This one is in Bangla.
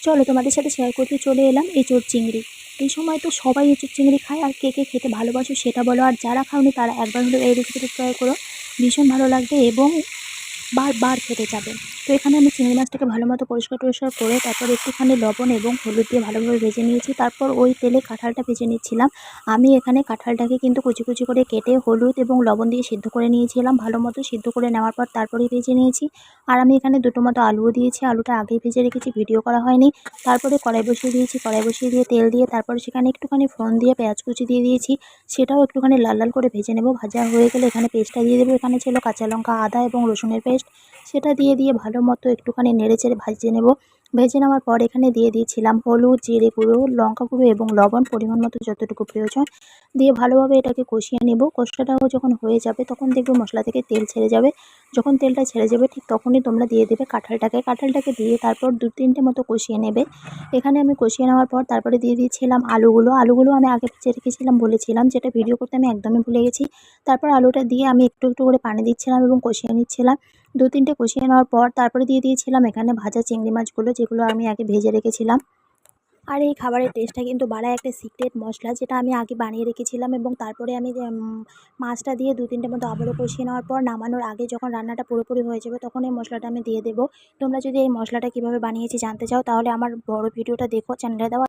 চলো তোমাদের সাথে শেয়ার করতে চলে এলাম এঁচোড় চিংড়ি। এই সময় তো সবাই এঁচোড় চিংড়ি খায়, আর কে কে খেতে ভালোবাসো সেটা বলো, আর যারা খাওনি তারা একবার হলেও এই রেসিপিটা ট্রাই করো। ভীষণ ভালো লাগবে এবং বারবার খেতে যাবে। তো এখানে আমি চিংড়ি মাছটাকে ভালো মতো পরিষ্কার করে তারপর একটুখানি লবণ এবং হলুদ দিয়ে ভালোভাবে ভেজে নিয়েছি। তারপর ওই তেলে কাঁঠালটা ভেজে নিচ্ছিলাম। আমি এখানে কাঁঠালটাকে কিন্তু কুচি কুচি করে কেটে হলুদ এবং লবণ দিয়ে সিদ্ধ করে নিয়েছিলাম। ভালো মতো সিদ্ধ করে নেওয়ার পর তারপরেই ভেজে নিয়েছি। আর আমি এখানে দুটো মতো আলুও দিয়েছি, আলুটা আগেই ভেজে রেখেছি, ভিডিও করা হয়নি। তারপরে কড়াই বসিয়ে দিয়েছি, কড়াই বসিয়ে দিয়ে তেল দিয়ে তারপরে সেখানে একটুখানি ফোড়ন দিয়ে পেঁয়াজ কুচি দিয়ে দিয়েছি। সেটাও একটুখানি লাল লাল করে ভেজে নেব। ভাজা হয়ে গেলে এখানে পেস্টটা দিয়ে দেবো। এখানে ছিল কাঁচা লঙ্কা, আদা এবং রসুনের পেস্ট। সেটা দিয়ে ভালো মতো একটুখানি নেড়েচেড়ে ভেজে নেব। ভেজে নেওয়ার পর এখানে দিয়ে দিয়েছিলাম হলুদ, জিরে গুঁড়ো, লঙ্কা গুঁড়ো এবং লবণ পরিমাণ মতো যতটুকু প্রয়োজন। দিয়ে ভালোভাবে এটাকে কষিয়ে নেব। কষাটাও যখন হয়ে যাবে তখন দেখবে মশলা থেকে তেল ছেড়ে যাবে। যখন তেলটা ছেড়ে যাবে ঠিক তখনই তোমরা দিয়ে দেবে কাঁঠালটাকে দিয়ে তারপর 2-3টে মতো কষিয়ে নেবে। এখানে আমি কষিয়ে নেওয়ার পর তারপরে দিয়ে দিয়েছিলাম আলুগুলো আমি আগে ভেজে রেখেছিলাম বলেছিলাম, যেটা ভিডিও করতে আমি একদমই ভুলে গেছি। তারপর আলুটা দিয়ে আমি একটু একটু করে পানি দিচ্ছিলাম এবং কষিয়ে নিচ্ছিলাম। 2-3টে কষিয়ে নেওয়ার পর তারপরে দিয়ে দিয়েছিলাম এখানে ভাজা চিংড়ি মাছগুলো, যেগুলো আমি আগে ভেজে রেখেছিলাম। আর এই খাবারের টেস্টটা কিন্তু বাড়ায় একটা সিক্রেট মশলা, যেটা আমি আগে বানিয়ে রেখেছিলাম। এবং তারপরে আমি মাছটা দিয়ে 2-3টে মতো আবারও কষিয়ে নেওয়ার পর নামানোর আগে যখন রান্নাটা পুরোপুরি হয়ে যাবে তখন এই মশলাটা আমি দিয়ে দেবো। তোমরা যদি এই মশলাটা কীভাবে বানিয়েছি জানতে চাও তাহলে আমার বড় ভিডিওটা দেখো, চ্যানেলে দেওয়া